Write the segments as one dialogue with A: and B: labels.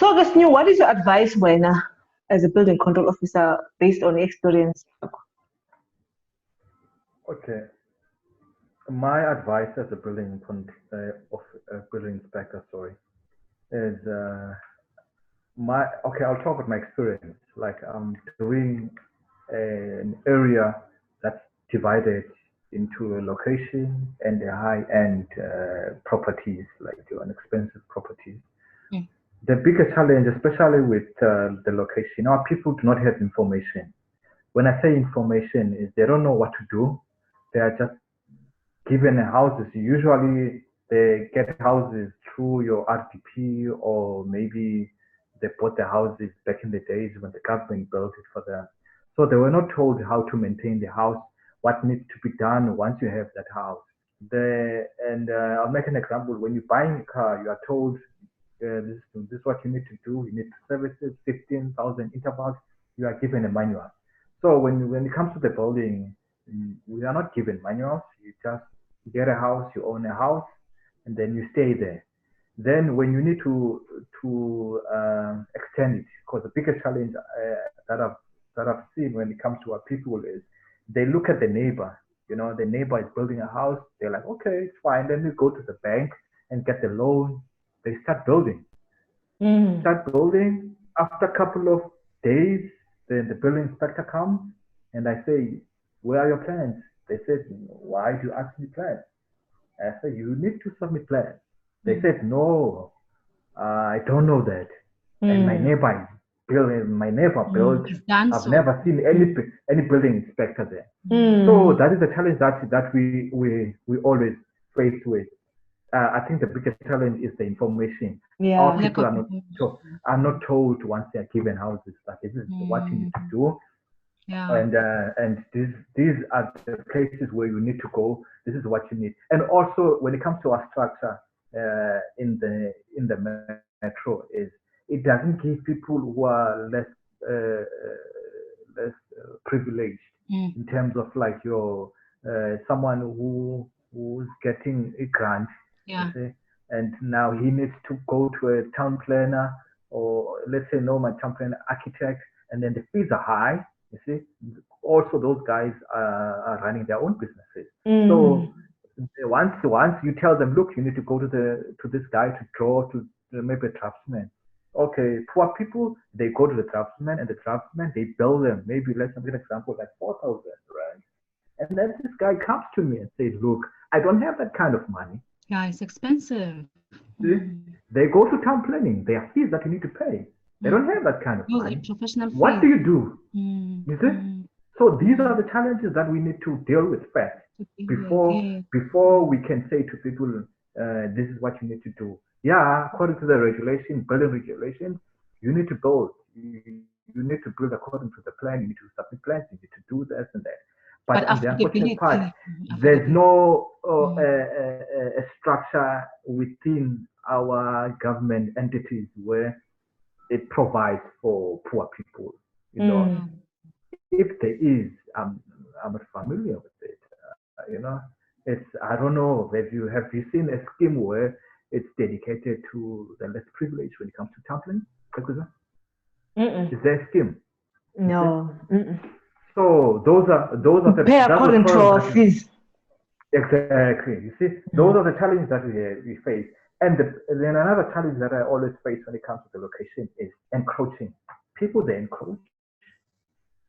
A: So, Gasnu, what is your advice when, as a building control officer, based on experience?
B: Okay, my advice as a building inspector, sorry, is I'll talk about my experience. Like I'm doing an area that's divided into a location and a high-end properties, like an expensive properties.
C: Mm.
B: The biggest challenge, especially with the location, our people do not have information. When I say information, is they don't know what to do. They are just given houses. Usually, they get houses through your RDP, or maybe they bought the houses back in the days when the government built it for them. So they were not told how to maintain the house, what needs to be done once you have that house. I'll make an example. When you're buying a car, you are told this is what you need to do. You need to service it 15,000 intervals. You are given a manual. So when it comes to the building, we are not given manuals. You just get a house, you own a house, and then you stay there. Then when you need to extend it, because the biggest challenge that I've seen when it comes to our people is they look at the neighbor. You know, the neighbor is building a house. They're like, okay, it's fine. Then we go to the bank and get the loan. They start building. Start building. After a couple of days, then the building inspector comes and I say, where are your plans? They said, why do you ask me plans? I said, you need to submit plans. They said, no, I don't know that. And my neighbor built. I've never seen any building inspector there. So that is the challenge that we always face with. I think the biggest challenge is the information. Our people are not told once they are given houses that this is what you need to do.
C: Yeah.
B: And these are the places where you need to go. This is what you need. And also, when it comes to our structure in the metro, is it doesn't give people who are less privileged in terms of like your someone who's getting a grant, and now he needs to go to a town planner, or let's say no, my town planner architect, and then the fees are high. You see, also those guys are running their own businesses. So once you tell them, look, you need to go to this guy to draw to maybe a draftsman. Okay, poor people, they go to the draftsman, and the draftsman, they bill them. Maybe let's give an example like 4,000, right? And then this guy comes to me and says, look, I don't have that kind of money.
C: Yeah, it's expensive.
B: See? They go to town planning. There are fees that you need to pay. They don't have that kind of money.
C: Professional fees.
B: What do you do? You see? So these are the challenges that we need to deal with first before we can say to people, this is what you need to do. Yeah, according to the regulation, building regulations, you need to build. You need to build according to the plan. You need to submit plans. You need to do this and that. But on the unfortunate part, there's no a structure within our government entities where it provides for poor people. You know, if there is, I'm not familiar with it. You know, it's, I don't know. Have you seen a scheme where it's dedicated to the less privileged when it comes to tampering? Is there a scheme?
A: No.
B: So those are the
A: pay according to our fees.
B: Exactly. You see, those are the challenges that we face. And then another challenge that I always face when it comes to the location is encroaching. People, they encroach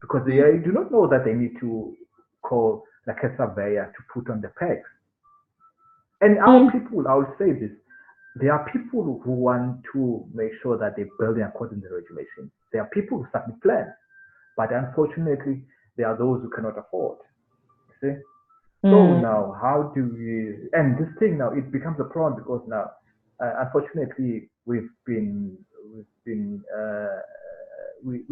B: because they do not know that they need to call like a surveyor to put on the pegs. And our people, I will say this, there are people who want to make sure that they're building according to the regulations. There are people who submit plans, but unfortunately, there are those who cannot afford. You see? So now, how do we? And this thing now, it becomes a problem because now, unfortunately, we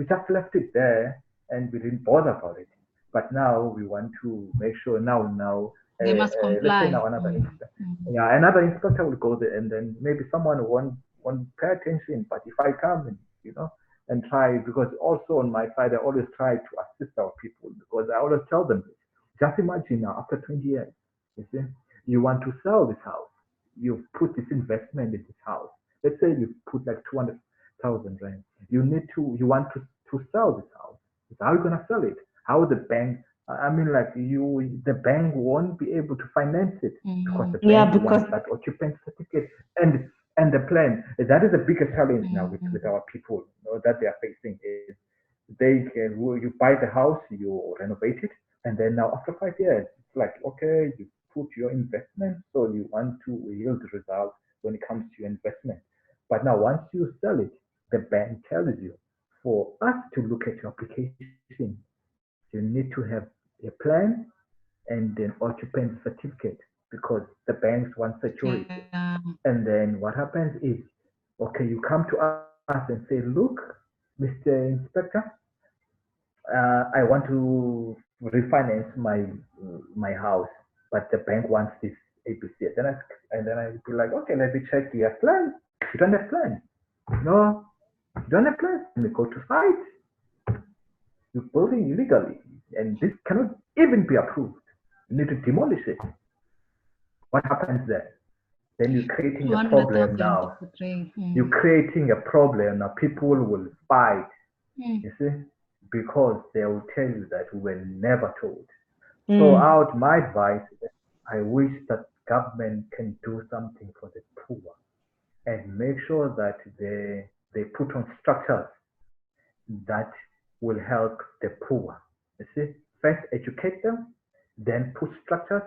B: just left it there and we didn't bother about it. But now we want to make sure now.
C: They must comply.
B: Let's say now another inspector will go there, and then maybe someone won't pay attention. But if I come and try, because also on my side, I always try to assist our people because I always tell them this. Just imagine now, after 20 years, you see, you want to sell this house. You've put this investment in this house. Let's say you put like 200,000 100,000 rand. You want to sell this house. So how are you gonna sell it? How the bank? I mean, like the bank won't be able to finance it because the
A: Yeah,
B: bank
A: because
B: wants that occupancy certificate and the plan. That is the biggest challenge now with our people, that they are facing is you buy the house, you renovate it, and then now after 5 years, it's like, okay, you put your investment, so you want to yield results when it comes to your investment. But now once you sell it, the bank tells you, for us to look at your application, you need to have a plan and an occupancy certificate because the banks want security.
C: Yeah.
B: And then what happens is, okay, you come to us and say, look, Mr. Inspector, I want to refinance my house, but the bank wants this ABC. And then I be like, okay, let me check. Do you have plans? You don't have plans. No, you don't have plans. Let me go to site. You're building illegally, and this cannot even be approved. You need to demolish it. What happens then? Then you're creating a problem
C: 200,000
B: now.
C: for three.
B: You're creating a problem now. People will fight,
C: Mm.
B: you see, because they will tell you that we were never told. So out my advice, I wish that government can do something for the poor and make sure that they put on structures that will help the poor. You see, first educate them, then put structures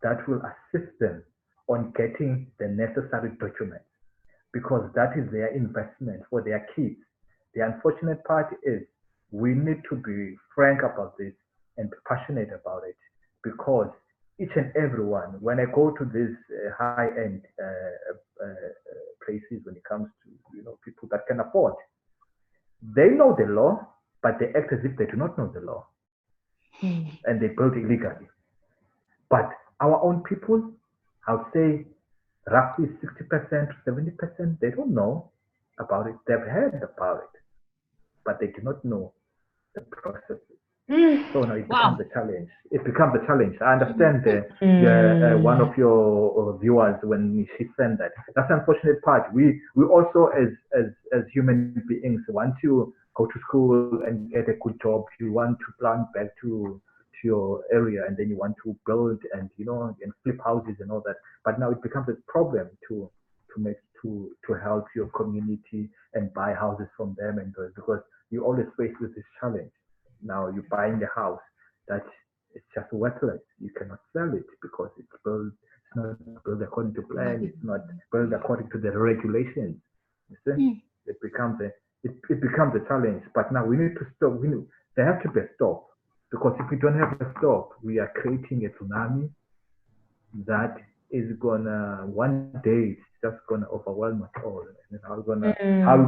B: that will assist them on getting the necessary documents because that is their investment for their kids. The unfortunate part is we need to be frank about this and be passionate about it because each and everyone, when I go to these high-end places when it comes to people that can afford, they know the law, but they act as if they do not know the law, and they build illegally. But our own people, I would say roughly 60% to 70%, they don't know about it. They've heard about it, but they do not know the processes. So now it
C: Wow.
B: becomes a challenge. It becomes a challenge. I understand one of your viewers when she said that. That's the unfortunate part. We also as human beings want to go to school and get a good job. You want to plan back to your area and then you want to build and and flip houses and all that. But now it becomes a problem to help your community and buy houses from them and because you always face with this challenge. Now you're buying a house that it's just worthless. You cannot sell it because it's not built according to plan. It's not built according to the regulations. You see, it becomes a challenge. But now we need to stop. There has to be a stop because if we don't have a stop, we are creating a tsunami that is gonna one day it's just gonna overwhelm us all. And how we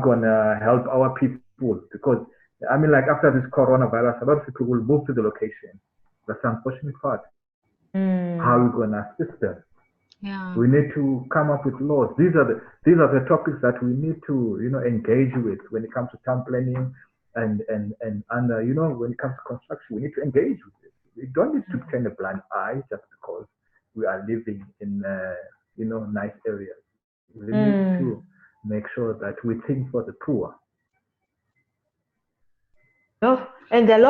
B: gonna help our people? Because I mean, like after this coronavirus, a lot of people will move to the location. That's the unfortunate part. How are we gonna assist them?
C: Yeah.
B: We need to come up with laws. These are the topics that we need to engage with when it comes to town planning and when it comes to construction. We need to engage with it. We don't need to turn a blind eye just because we are living in nice areas. We need to make sure that we think for the poor.
A: No, and there are a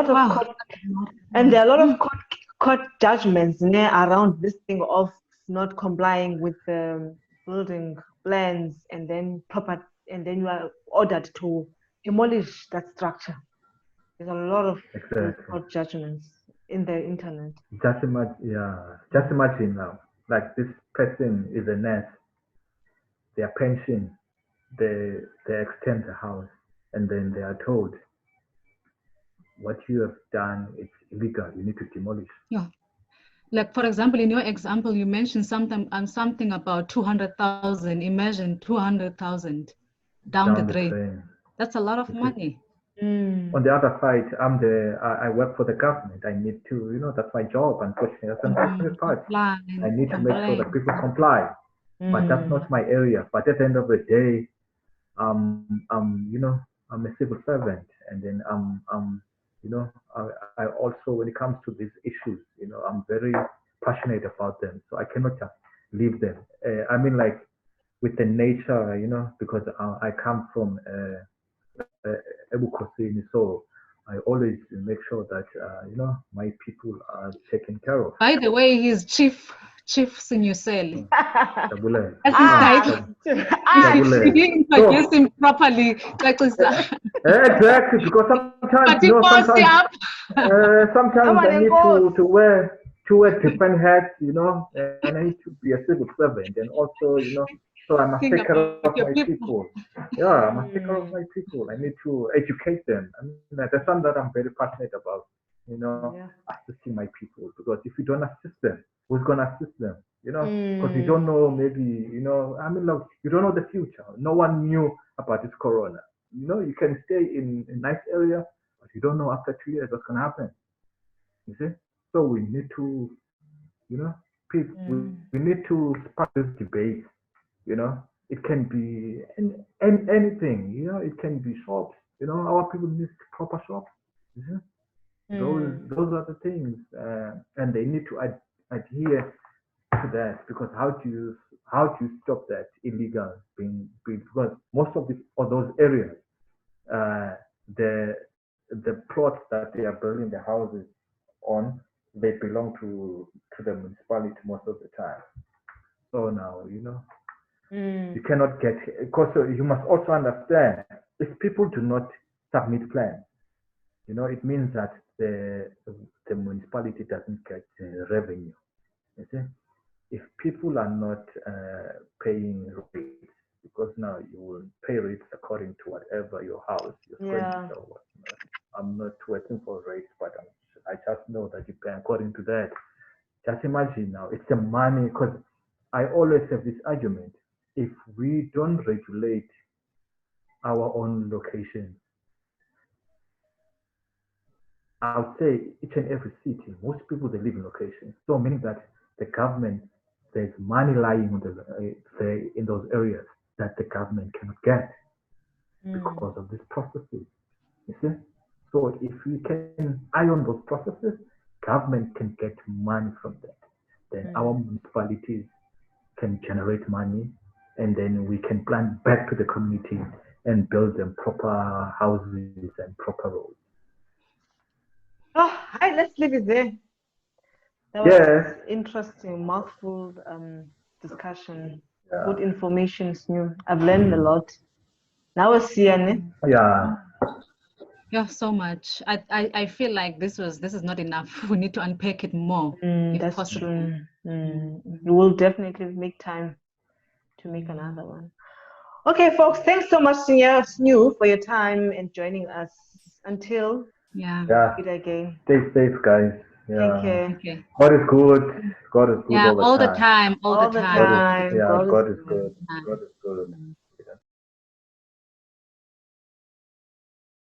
A: lot of court judgments around this thing of not complying with building plans and then you are ordered to demolish that structure. There's a lot of court judgments in the internet.
B: Just imagine now, like this person is a nurse, their pension, they extend the house, and then they are told, what you have done, it's illegal. You need to demolish.
C: Yeah. Like for example, in your example, you mentioned something about 200,000. Imagine 200,000 down the drain. That's a lot of money.
B: On the other side, I work for the government. I need to, that's my job. Unfortunately, that's an unfortunate part. I need to make sure that people comply. But that's not my area. But at the end of the day, I'm a civil servant, and then I also, when it comes to these issues, I'm very passionate about them. So I cannot just leave them. I mean, like with the nature, because I come from Bureaucracy. So I always make sure that my people are taken care of.
C: By the way, he's Chief Sinyuseli.
B: Tabule.
C: That's his title.
B: Tabule.
C: If you introduce him properly, like
B: exactly, because sometimes sometimes I need to wear different hats, and I need to be a civil servant, and also, so I must take care of my people. Yeah, I must take care of my people. I need to educate them. I mean, that's something that I'm very passionate about, assisting my people. Because if you don't assist them, who's gonna assist them? Because you don't know, maybe, I mean, look, you don't know the future. No one knew about this corona. You can stay in a nice area, but you don't know after 2 years what's gonna happen. You see? So we need to, people, we need to spark this debate. It can be anything. It can be shops. Our people need proper shops. You see? Those are the things, and they need to adhere to that, because how do you stop that illegal being because most of those areas, the plots that they are building the houses on, they belong to the municipality most of the time. So now you cannot get, because you must also understand, if people do not submit plans, it means that the municipality doesn't get revenue. You see? If people are not paying rates, because now you will pay rates according to whatever your house, your square meter, or whatnot. I'm not working for rates, but I just know that you pay according to that. Just imagine now, it's the money, because I always have this argument. If we don't regulate our own locations, I would say each and every city, most people, they live in locations. So meaning that the government, there's money lying in those areas that the government cannot get because of these processes. You see? So if we can iron those processes, government can get money from that. Then our municipalities can generate money, and then we can plan back to the community and build them proper houses and proper roads.
A: Oh, let's leave it there. That was interesting, mouthful discussion. Yeah. Good information, new. I've learned a lot. Now we'll see,
B: Yeah.
C: Yeah, so much. I feel like this is not enough. We need to unpack it more, if
A: that's
C: possible.
A: True. We will definitely make time to make another one. Okay, folks, thanks so much, Snu, for your time and joining us. Until
C: meet
B: again. Stay safe, guys. Yeah.
A: Thank you.
B: God is good. God is good
C: all the time. All the time.
B: God is good. God is good.